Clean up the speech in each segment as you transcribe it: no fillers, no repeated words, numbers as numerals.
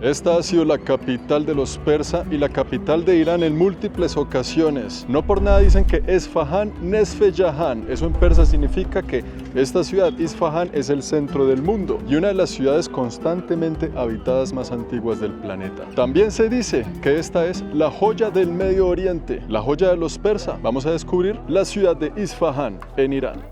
Esta ha sido la capital de los persas y la capital de Irán en múltiples ocasiones. No por nada dicen que Esfahán, Nesfejahan. Eso en persa significa que esta ciudad, Isfahán, es el centro del mundo y una de las ciudades constantemente habitadas más antiguas del planeta. También se dice que esta es la joya del Medio Oriente, la joya de los persas. Vamos a descubrir la ciudad de Isfahán en Irán.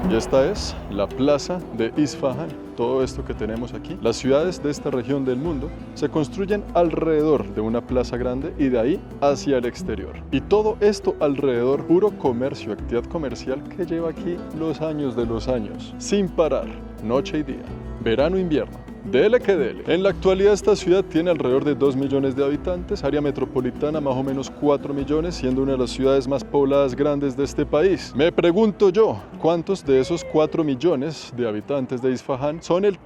Esta es la plaza de Isfahán. Todo esto que tenemos aquí, las ciudades de esta región del mundo se construyen alrededor de una plaza grande y de ahí hacia el exterior. Y todo esto alrededor, puro comercio, actividad comercial que lleva aquí los años de los años, sin parar, noche y día, verano e invierno. Dele que dele. En la actualidad esta ciudad tiene alrededor de 2 millones de habitantes, área metropolitana más o menos 4 millones, siendo una de las ciudades más pobladas grandes de este país. Me pregunto yo, ¿cuántos de esos 4 millones de habitantes de Isfahán son el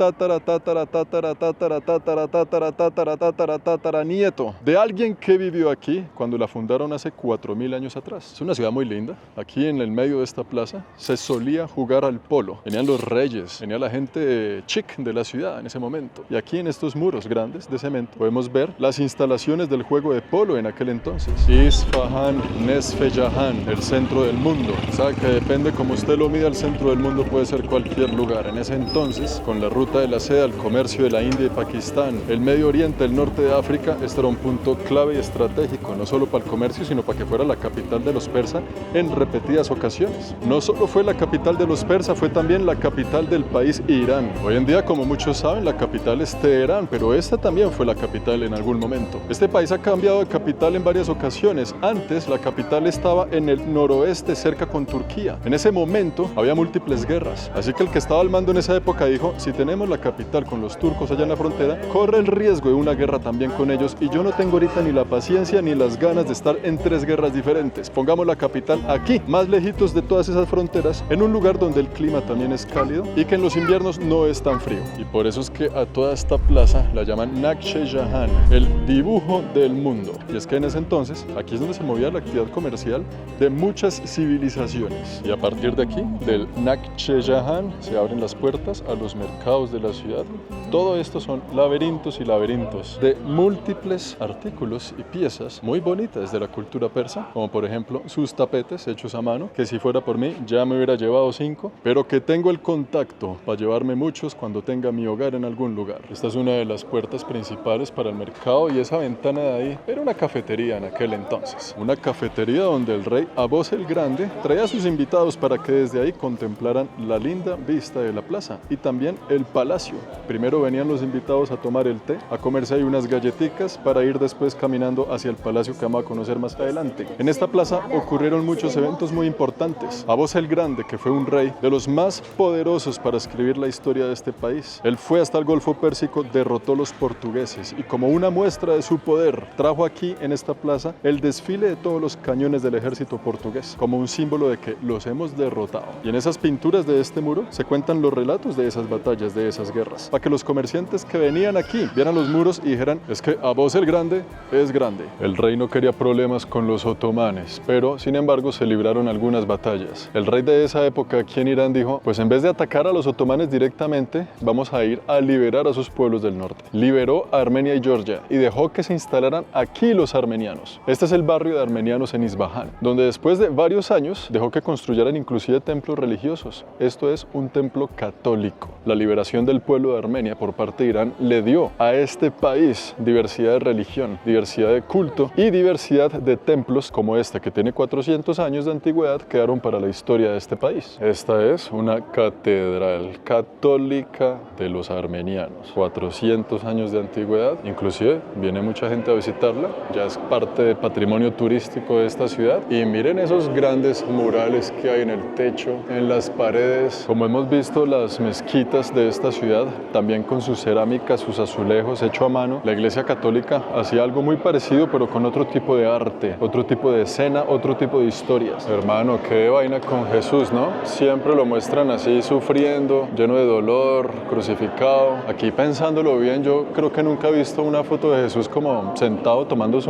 nieto de alguien que vivió aquí cuando la fundaron hace 4.000 años atrás? Es una ciudad muy linda. Aquí en el medio de esta plaza se solía jugar al polo. Venían los reyes, venía la gente chic de la ciudad en ese momento. Y aquí en estos muros grandes de cemento podemos ver las instalaciones del juego de polo en aquel entonces. Isfahán, Nesfejahan, el centro del mundo. Sabe que depende como usted lo mida, el centro del mundo puede ser cualquier lugar. En ese entonces, con la ruta de la seda, el comercio de la India y Pakistán, el Medio Oriente, el norte de África, este era un punto clave y estratégico, no solo para el comercio, sino para que fuera la capital de los persas en repetidas ocasiones. No solo fue la capital de los persas, fue también la capital del país Irán. Hoy en día, como muchos saben, la capital es Teherán, pero esta también fue la capital en algún momento. Este país ha cambiado de capital en varias ocasiones. Antes la capital estaba en el noroeste, cerca con Turquía. En ese momento había múltiples guerras, así que el que estaba al mando en esa época dijo: si tenemos la capital con los turcos allá en la frontera, corre el riesgo de una guerra también con ellos, y yo no tengo ahorita ni la paciencia ni las ganas de estar en 3 guerras diferentes. Pongamos la capital aquí, más lejitos de todas esas fronteras, en un lugar donde el clima también es cálido y que en los inviernos no es tan frío. Y por eso es que a toda esta plaza la llaman Nakhchivan, el dibujo del mundo. Y es que en ese entonces, aquí es donde se movía la actividad comercial de muchas civilizaciones. Y a partir de aquí, del Nakhchivan, se abren las puertas a los mercados de la ciudad. Todo esto son laberintos y laberintos de múltiples artículos y piezas muy bonitas de la cultura persa, como por ejemplo sus tapetes hechos a mano, que si fuera por mí ya me hubiera llevado 5, pero que tengo el contacto para llevarme muchos cuando tenga mi hogar en algún lugar. Esta es una de las puertas principales para el mercado y esa ventana de ahí era una cafetería en aquel entonces. Una cafetería donde el rey Abós el Grande traía a sus invitados para que desde ahí contemplaran la linda vista de la plaza y también el palacio. Primero venían los invitados a tomar el té, a comerse ahí unas galletitas para ir después caminando hacia el palacio que vamos a conocer más adelante. En esta plaza ocurrieron muchos eventos muy importantes. Abós el Grande, que fue un rey de los más poderosos para escribir la historia de este país, él fue hasta el Golfo Pérsico, derrotó a los portugueses y como una muestra de su poder trajo aquí en esta plaza el desfile de todos los cañones del ejército portugués como un símbolo de que los hemos derrotado. Y en esas pinturas de este muro se cuentan los relatos de esas batallas, de esas guerras, para que los comerciantes que venían aquí vieran los muros y dijeran: es que Abós el Grande es grande. El rey no quería problemas con los otomanes, pero sin embargo se libraron algunas batallas. El rey de esa época aquí en Irán dijo: pues en vez de atacar a los otomanes directamente, vamos a ir a liberar a sus pueblos del norte. Liberó a Armenia y Georgia y dejó que se instalaran aquí los armenianos. Este es el barrio de armenianos en Isfahán, donde después de varios años dejó que construyeran inclusive templos religiosos. Esto es un templo católico. La liberación del pueblo de Armenia por parte de Irán le dio a este país diversidad de religión, diversidad de culto y diversidad de templos como este, que tiene 400 años de antigüedad, quedaron para la historia de este país. Esta es una catedral católica de los armenianos. 400 años de antigüedad, inclusive viene mucha gente a visitarla, ya es parte del patrimonio turístico de esta ciudad. Y miren esos grandes murales que hay en el techo, en las paredes, como hemos visto las mezquitas de esta ciudad, también con sus cerámicas, sus azulejos hecho a mano. La Iglesia Católica hacía algo muy parecido, pero con otro tipo de arte, otro tipo de escena, otro tipo de historias. Hermano, qué vaina con Jesús, ¿no? Siempre lo muestran así, sufriendo, lleno de dolor, crucificado. Aquí pensándolo bien, yo creo que nunca he visto una foto de Jesús como sentado tomándose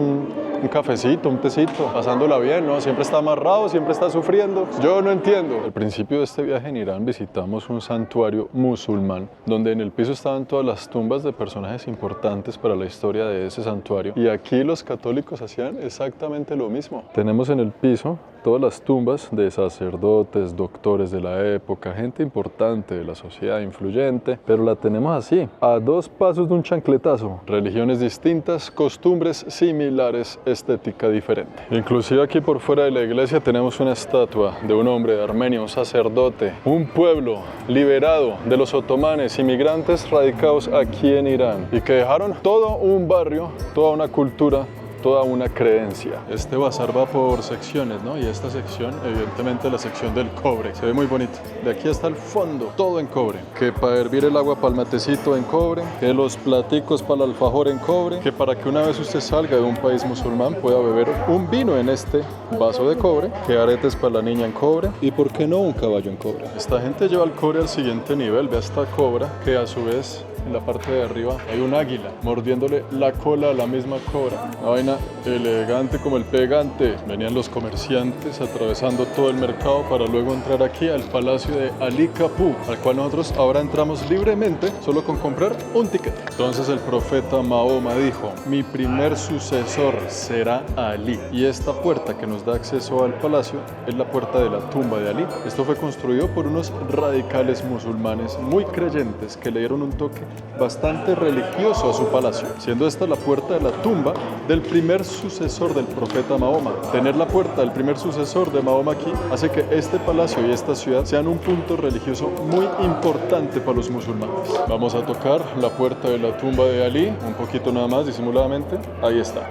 un cafecito, un tecito, pasándola bien, ¿no? Siempre está amarrado, siempre está sufriendo. Yo no entiendo. Al principio de este viaje en Irán visitamos un santuario musulmán, donde en el piso estaban todas las tumbas de personajes importantes para la historia de ese santuario. Y aquí los católicos hacían exactamente lo mismo. Tenemos en el piso todas las tumbas de sacerdotes, doctores de la época, gente importante de la sociedad influyente, pero la tenemos así, a 2 pasos de un chancletazo. Religiones distintas, costumbres similares, estética diferente. Inclusive aquí por fuera de la iglesia tenemos una estatua de un hombre de Armenia, un sacerdote, un pueblo liberado de los otomanes, inmigrantes radicados aquí en Irán y que dejaron todo un barrio, toda una cultura, toda una creencia. Este bazar va por secciones, ¿no? Y esta sección, evidentemente la sección del cobre. Se ve muy bonito. De aquí hasta el fondo, todo en cobre. Que para hervir el agua para el matecito en cobre, que los platicos para el alfajor en cobre, que para que una vez usted salga de un país musulmán pueda beber un vino en este vaso de cobre, que aretes para la niña en cobre y por qué no un caballo en cobre. Esta gente lleva el cobre al siguiente nivel, ve esta cobra que a su vez en la parte de arriba hay un águila mordiéndole la cola a la misma cobra. Una vaina elegante como el pegante. Venían los comerciantes atravesando todo el mercado para luego entrar aquí al palacio de Ali Kapur, al cual nosotros ahora entramos libremente solo con comprar un ticket. Entonces el profeta Mahoma dijo: mi primer sucesor será Ali. Y esta puerta que nos da acceso al palacio es la puerta de la tumba de Ali. Esto fue construido por unos radicales musulmanes muy creyentes que le dieron un toque bastante religioso a su palacio, siendo esta la puerta de la tumba del primer sucesor del profeta Mahoma. Tener la puerta del primer sucesor de Mahoma aquí hace que este palacio y esta ciudad sean un punto religioso muy importante para los musulmanes. Vamos a tocar la puerta de la tumba de Ali, un poquito nada más, disimuladamente. Ahí está.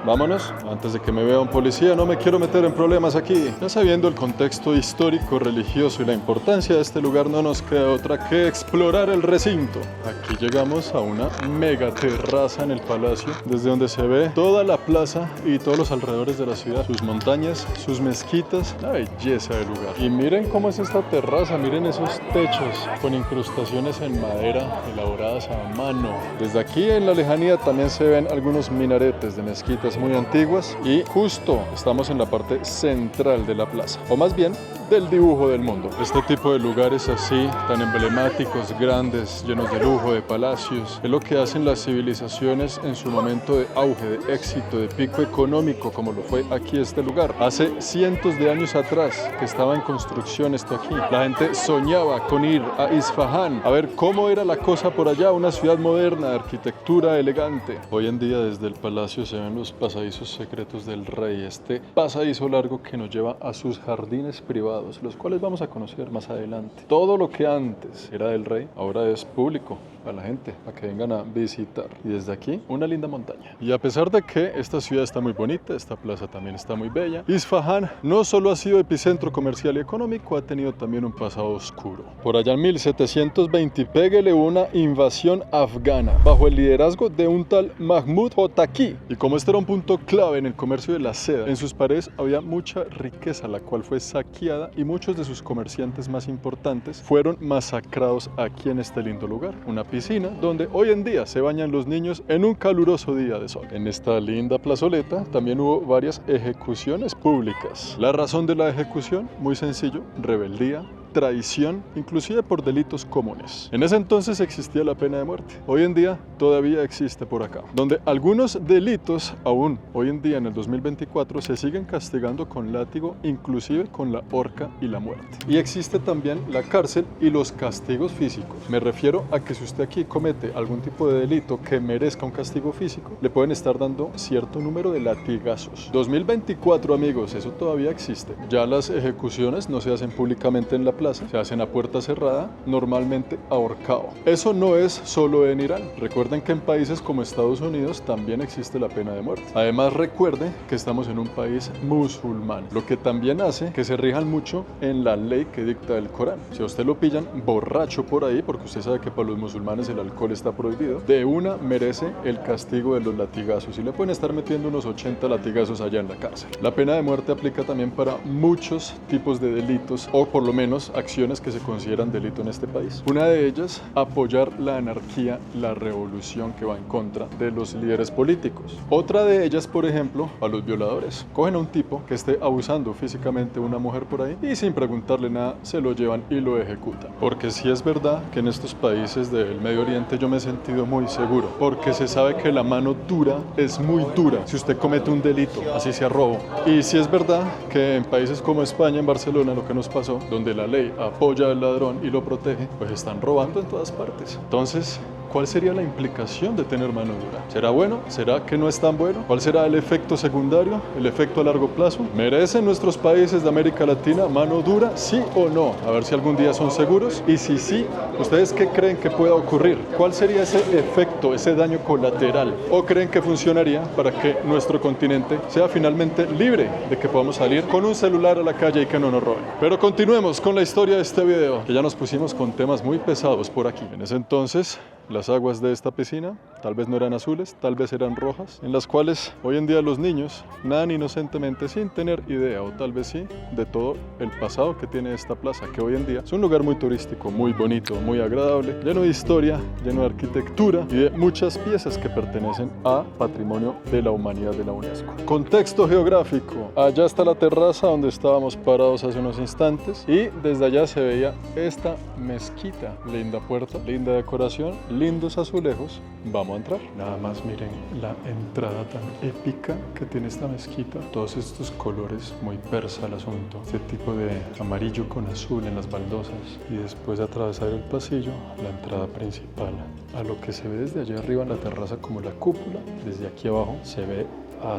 Vámonos, antes de que me vea un policía, no me quiero meter en problemas aquí. Ya sabiendo el contexto histórico, religioso y la importancia de este lugar, no nos queda otra que explorar el recinto. Aquí llegamos a una mega terraza en el palacio, desde donde se ve toda la plaza y todos los alrededores de la ciudad, sus montañas, sus mezquitas, la belleza del lugar. Y miren cómo es esta terraza, miren esos techos con incrustaciones en madera elaboradas a mano. Desde aquí en la lejanía también se ven algunos minaretes de mezquitas muy antiguas y justo estamos en la parte central de la plaza, o más bien del dibujo del mundo. Este tipo de lugares así, tan emblemáticos, grandes, llenos de lujo, de palacios, es lo que hacen las civilizaciones en su momento de auge, de éxito, de pico económico, como lo fue aquí este lugar. Hace cientos de años atrás que estaba en construcción esto aquí. La gente soñaba con ir a Isfahán, a ver cómo era la cosa por allá, una ciudad moderna, de arquitectura elegante. Hoy en día desde el palacio se ven los pasadizos secretos del rey, este pasadizo largo que nos lleva a sus jardines privados, los cuales vamos a conocer más adelante. Todo lo que antes era del rey, ahora es público a la gente, a que vengan a visitar. Y desde aquí, una linda montaña. Y a pesar de que esta ciudad está muy bonita, esta plaza también está muy bella, Isfahán no solo ha sido epicentro comercial y económico, ha tenido también un pasado oscuro. Por allá en 1720, pégale una invasión afgana, bajo el liderazgo de un tal Mahmud Hotaki. Y como este era un punto clave en el comercio de la seda, en sus paredes había mucha riqueza, la cual fue saqueada y muchos de sus comerciantes más importantes fueron masacrados aquí en este lindo lugar. Una piscina donde hoy en día se bañan los niños en un caluroso día de sol. En esta linda plazoleta también hubo varias ejecuciones públicas. La razón de la ejecución, muy sencillo: rebeldía, traición, inclusive por delitos comunes. En ese entonces existía la pena de muerte. Hoy en día todavía existe por acá, donde algunos delitos aún hoy en día en el 2024 se siguen castigando con látigo, inclusive con la horca y la muerte. Y existe también la cárcel y los castigos físicos. Me refiero a que si usted aquí comete algún tipo de delito que merezca un castigo físico, le pueden estar dando cierto número de latigazos. 2024, amigos, eso todavía existe. Ya las ejecuciones no se hacen públicamente en la plaza, se hacen a puerta cerrada, normalmente ahorcado. Eso no es solo en Irán. Recuerden que en países como Estados Unidos también existe la pena de muerte. Además, recuerde que estamos en un país musulmán, lo que también hace que se rijan mucho en la ley que dicta el Corán. Si a usted lo pillan borracho por ahí, porque usted sabe que para los musulmanes el alcohol está prohibido, de una merece el castigo de los latigazos y le pueden estar metiendo unos 80 latigazos allá en la cárcel. La pena de muerte aplica también para muchos tipos de delitos, o por lo menos acciones que se consideran delito en este país. Una de ellas, apoyar la anarquía, la revolución que va en contra de los líderes políticos. Otra de ellas, por ejemplo, a los violadores. Cogen a un tipo que esté abusando físicamente de una mujer por ahí y sin preguntarle nada se lo llevan y lo ejecutan. Porque sí es verdad que en estos países del Medio Oriente yo me he sentido muy seguro, porque se sabe que la mano dura es muy dura si usted comete un delito, así sea robo. Y sí es verdad que en países como España, en Barcelona, lo que nos pasó, donde la ley apoya al ladrón y lo protege, pues están robando en todas partes. Entonces, ¿cuál sería la implicación de tener mano dura? ¿Será bueno? ¿Será que no es tan bueno? ¿Cuál será el efecto secundario? ¿El efecto a largo plazo? ¿Merecen nuestros países de América Latina mano dura? ¿Sí o no? A ver si algún día son seguros. Y si sí, ¿ustedes qué creen que pueda ocurrir? ¿Cuál sería ese efecto, ese daño colateral? ¿O creen que funcionaría para que nuestro continente sea finalmente libre de que podamos salir con un celular a la calle y que no nos roben? Pero continuemos con la historia de este video, que ya nos pusimos con temas muy pesados por aquí. En ese entonces, las aguas de esta piscina tal vez no eran azules, tal vez eran rojas, en las cuales hoy en día los niños nadan inocentemente sin tener idea, o tal vez sí, de todo el pasado que tiene esta plaza, que hoy en día es un lugar muy turístico, muy bonito, muy agradable, lleno de historia, lleno de arquitectura y de muchas piezas que pertenecen a Patrimonio de la Humanidad de la UNESCO. Contexto geográfico: allá está la terraza donde estábamos parados hace unos instantes y desde allá se veía esta mezquita. Linda puerta, linda decoración, lindos azulejos. Vamos a entrar. Nada más miren la entrada tan épica que tiene esta mezquita. Todos estos colores, muy persa el asunto. Este tipo de amarillo con azul en las baldosas. Y después de atravesar el pasillo, la entrada principal. A lo que se ve desde allá arriba en la terraza como la cúpula, desde aquí abajo se ve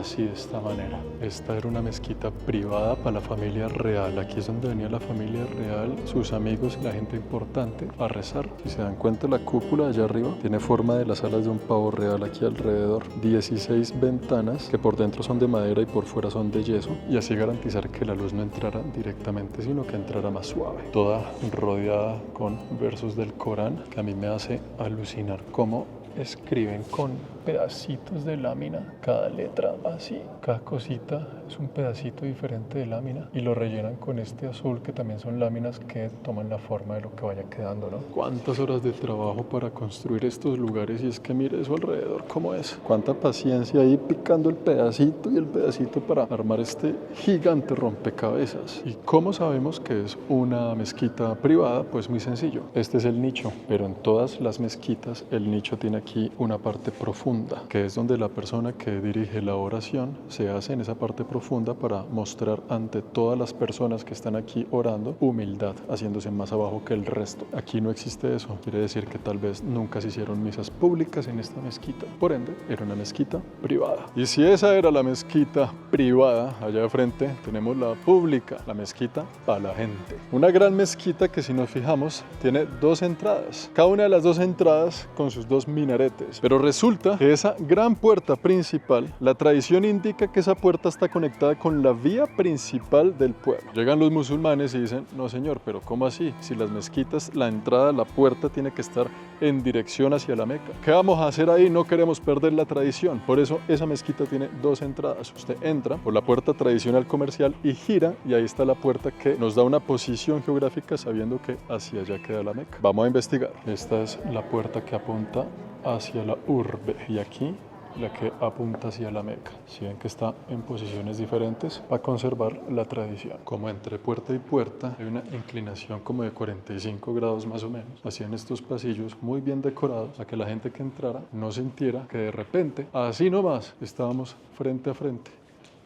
así, de esta manera. Esta era una mezquita privada para la familia real. Aquí es donde venía la familia real, sus amigos y la gente importante a rezar. Si se dan cuenta, la cúpula allá arriba tiene forma de las alas de un pavo real aquí alrededor. 16 ventanas que por dentro son de madera y por fuera son de yeso, y así garantizar que la luz no entrara directamente, sino que entrara más suave. Toda rodeada con versos del Corán, que a mí me hace alucinar cómo escriben con pedacitos de lámina, cada letra así, cada cosita es un pedacito diferente de lámina y lo rellenan con este azul, que también son láminas que toman la forma de lo que vaya quedando, ¿no? ¿Cuántas horas de trabajo para construir estos lugares? Y es que mire eso alrededor, ¿cómo es? Cuánta paciencia ahí picando el pedacito y el pedacito para armar este gigante rompecabezas. ¿Y cómo sabemos que es una mezquita privada? Pues muy sencillo, este es el nicho, pero en todas las mezquitas el nicho tiene aquí una parte profunda, que es donde la persona que dirige la oración se hace en esa parte profunda para mostrar ante todas las personas que están aquí orando humildad, haciéndose más abajo que el resto. Aquí no existe eso, quiere decir que tal vez nunca se hicieron misas públicas en esta mezquita, por ende era una mezquita privada. Y si esa era la mezquita privada, allá de frente tenemos la pública, la mezquita para la gente. Una gran mezquita que, si nos fijamos, tiene dos entradas, cada una de las dos entradas con sus dos minaretes, pero resulta que esa gran puerta principal, la tradición indica que esa puerta está conectada con la vía principal del pueblo. Llegan los musulmanes y dicen: no señor, pero ¿cómo así? Si las mezquitas, la entrada, la puerta tiene que estar en dirección hacia la Meca. ¿Qué vamos a hacer ahí? No queremos perder la tradición. Por eso esa mezquita tiene dos entradas. Usted entra por la puerta tradicional comercial y gira, y ahí está la puerta que nos da una posición geográfica, sabiendo que hacia allá queda la Meca. Vamos a investigar. Esta es la puerta que apunta hacia la urbe, y aquí la que apunta hacia la Meca. Si ven que está en posiciones diferentes para conservar la tradición. Como entre puerta y puerta hay una inclinación como de 45 grados más o menos. Hacían estos pasillos muy bien decorados para que la gente que entrara no sintiera que de repente, así nomás, estábamos frente a frente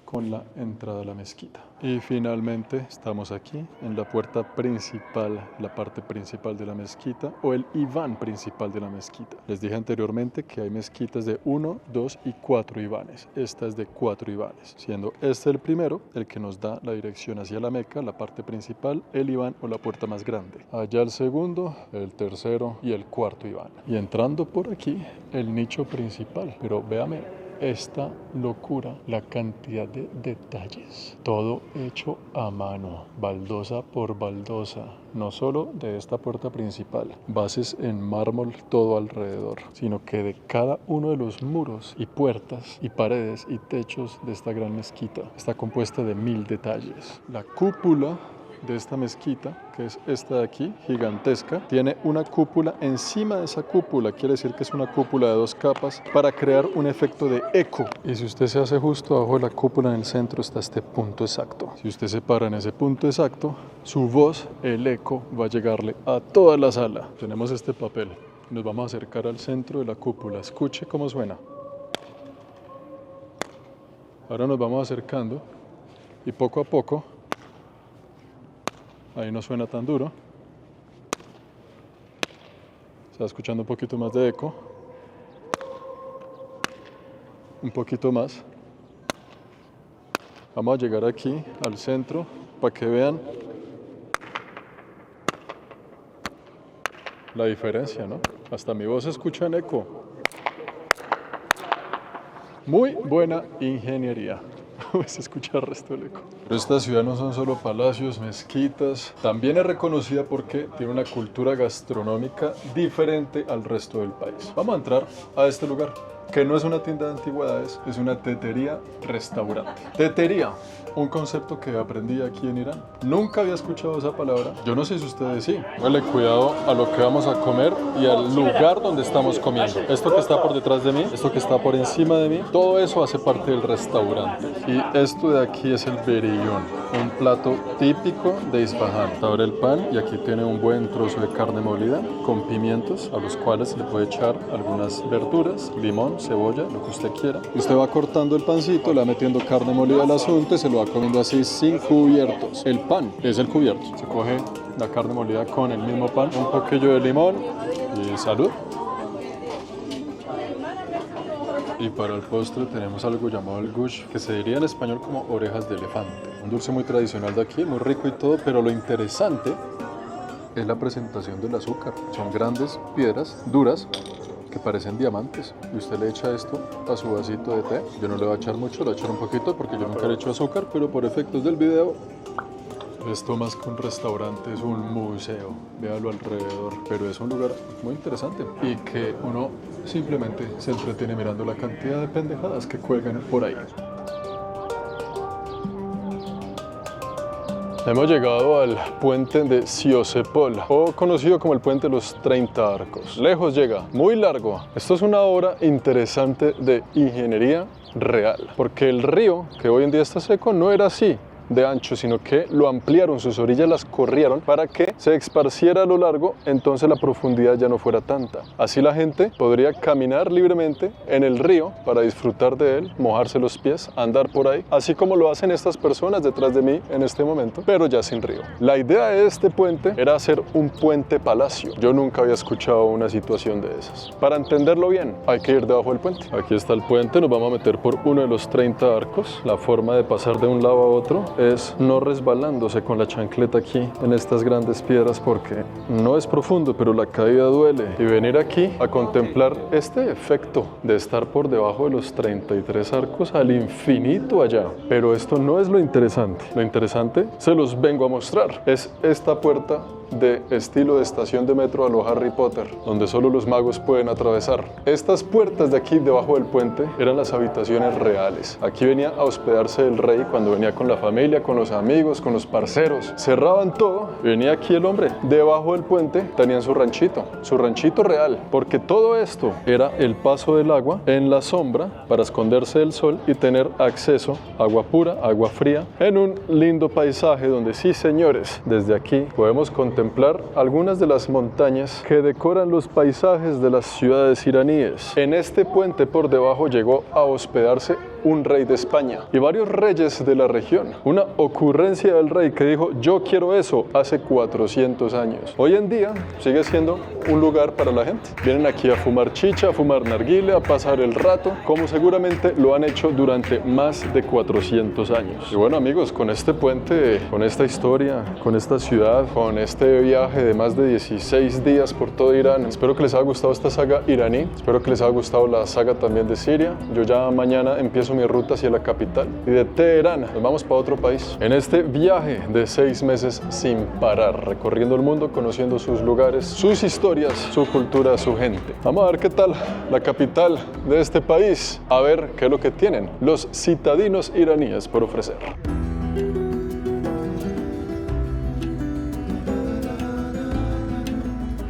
con la entrada a la mezquita. Y finalmente estamos aquí en la puerta principal, la parte principal de la mezquita, o el Iván principal de la mezquita. Les dije anteriormente que hay mezquitas de 1, 2 y 4 Ivanes. Esta es de 4 Ivanes, siendo este el primero, el que nos da la dirección hacia la Meca, la parte principal, el Iván o la puerta más grande. Allá el segundo, el tercero y el cuarto Iván. Y entrando por aquí, el nicho principal. Pero véame esta locura, la cantidad de detalles, todo hecho a mano, baldosa por baldosa, no solo de esta puerta principal, bases en mármol todo alrededor, sino que de cada uno de los muros y puertas y paredes y techos de esta gran mezquita está compuesta de 1000 detalles. La cúpula de esta mezquita, que es esta de aquí, gigantesca, tiene una cúpula. Encima de esa cúpula, quiere decir que es una cúpula de 2 capas para crear un efecto de eco. Y si usted se hace justo abajo de la cúpula, en el centro está este punto exacto. Si usted se para en ese punto exacto, su voz, el eco, va a llegarle a toda la sala. Tenemos este papel. Nos vamos a acercar al centro de la cúpula. Escuche cómo suena. Ahora nos vamos acercando y poco a poco, ahí no suena tan duro. Se va escuchando un poquito más de eco. Un poquito más. Vamos a llegar aquí al centro para que vean la diferencia, ¿no? Hasta mi voz se escucha en eco. Muy buena ingeniería. Se escucha el resto del eco. Pero esta ciudad no son solo palacios, mezquitas. También es reconocida porque tiene una cultura gastronómica diferente al resto del país. Vamos a entrar a este lugar, que no es una tienda de antigüedades, es una tetería restaurante. Tetería, un concepto que aprendí aquí en Irán. Nunca había escuchado esa palabra. Yo no sé si ustedes sí. Ponle cuidado a lo que vamos a comer y al lugar donde estamos comiendo. Esto que está por detrás de mí, esto que está por encima de mí, todo eso hace parte del restaurante. Y esto de aquí es el berillón, un plato típico de Isfahan. Abre el pan y aquí tiene un buen trozo de carne molida con pimientos, a los cuales se le puede echar algunas verduras, limón, cebolla, lo que usted quiera. Y usted va cortando el pancito, le va metiendo carne molida al asunto y se lo va comiendo así sin cubiertos. El pan es el cubierto. Se coge la carne molida con el mismo pan, un poquillo de limón y salud. Y para el postre tenemos algo llamado el gush, que se diría en español como orejas de elefante. Un dulce muy tradicional de aquí, muy rico y todo, pero lo interesante es la presentación del azúcar. Son grandes piedras duras que parecen diamantes. Y usted le echa esto a su vasito de té. Yo no le voy a echar mucho, le voy a echar un poquito porque yo nunca le echo azúcar, pero por efectos del video, esto más que un restaurante es un museo. Véalo alrededor, pero es un lugar muy interesante y que uno simplemente se entretiene mirando la cantidad de pendejadas que cuelgan por ahí. Hemos llegado al puente de Siosepol, o conocido como el puente de los 30 arcos. Lejos llega, muy largo. Esto es una obra interesante de ingeniería real, porque el río, que hoy en día está seco, no era así de ancho, sino que lo ampliaron, sus orillas las corrieron para que se esparciera a lo largo, entonces la profundidad ya no fuera tanta. Así la gente podría caminar libremente en el río para disfrutar de él, mojarse los pies, andar por ahí, así como lo hacen estas personas detrás de mí en este momento, pero ya sin río. La idea de este puente era hacer un puente palacio. Yo nunca había escuchado una situación de esas. Para entenderlo bien, hay que ir debajo del puente. Aquí está el puente, nos vamos a meter por uno de los 30 arcos. La forma de pasar de un lado a otro es no resbalándose con la chancleta aquí en estas grandes piedras, porque no es profundo, pero la caída duele. Y venir aquí a contemplar este efecto de estar por debajo de los 33 arcos al infinito allá. Pero esto no es lo interesante. Lo interesante se los vengo a mostrar. Es esta puerta de estilo de estación de metro a lo Harry Potter, donde solo los magos pueden atravesar. Estas puertas de aquí debajo del puente eran las habitaciones reales. Aquí venía a hospedarse el rey cuando venía con la familia, con los amigos, con los parceros. Cerraban todo y venía aquí el hombre. Debajo del puente tenían su ranchito real, porque todo esto era el paso del agua en la sombra para esconderse del sol y tener acceso a agua pura, agua fría, en un lindo paisaje donde sí, señores, desde aquí podemos contemplar algunas de las montañas que decoran los paisajes de las ciudades iraníes. En este puente por debajo llegó a hospedarse un rey de España y varios reyes de la región. Una ocurrencia del rey que dijo: yo quiero eso, hace 400 años. Hoy en día sigue siendo un lugar para la gente. Vienen aquí a fumar chicha, a fumar narguile, a pasar el rato, como seguramente lo han hecho durante más de 400 años. Y bueno, amigos, con este puente, con esta historia, con esta ciudad, con este viaje de más de 16 días por todo Irán, espero que les haya gustado esta saga iraní, espero que les haya gustado la saga también de Siria. Yo ya mañana empiezo mi ruta hacia la capital y de Teherán nos vamos para otro país en este viaje de 6 meses sin parar, recorriendo el mundo, conociendo sus lugares, sus historias, su cultura, su gente. Vamos a ver qué tal la capital de este país, a ver qué es lo que tienen los citadinos iraníes por ofrecer.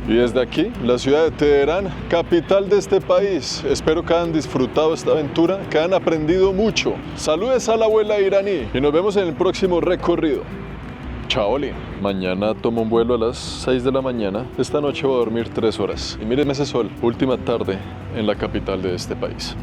Y desde aquí, la ciudad de Teherán, capital de este país. Espero que hayan disfrutado esta aventura, que hayan aprendido mucho. Saludes a la abuela iraní y nos vemos en el próximo recorrido. Chaolín. Mañana tomo un vuelo a las 6 de la mañana. Esta noche voy a dormir 3 horas. Y mírenme ese sol, última tarde en la capital de este país.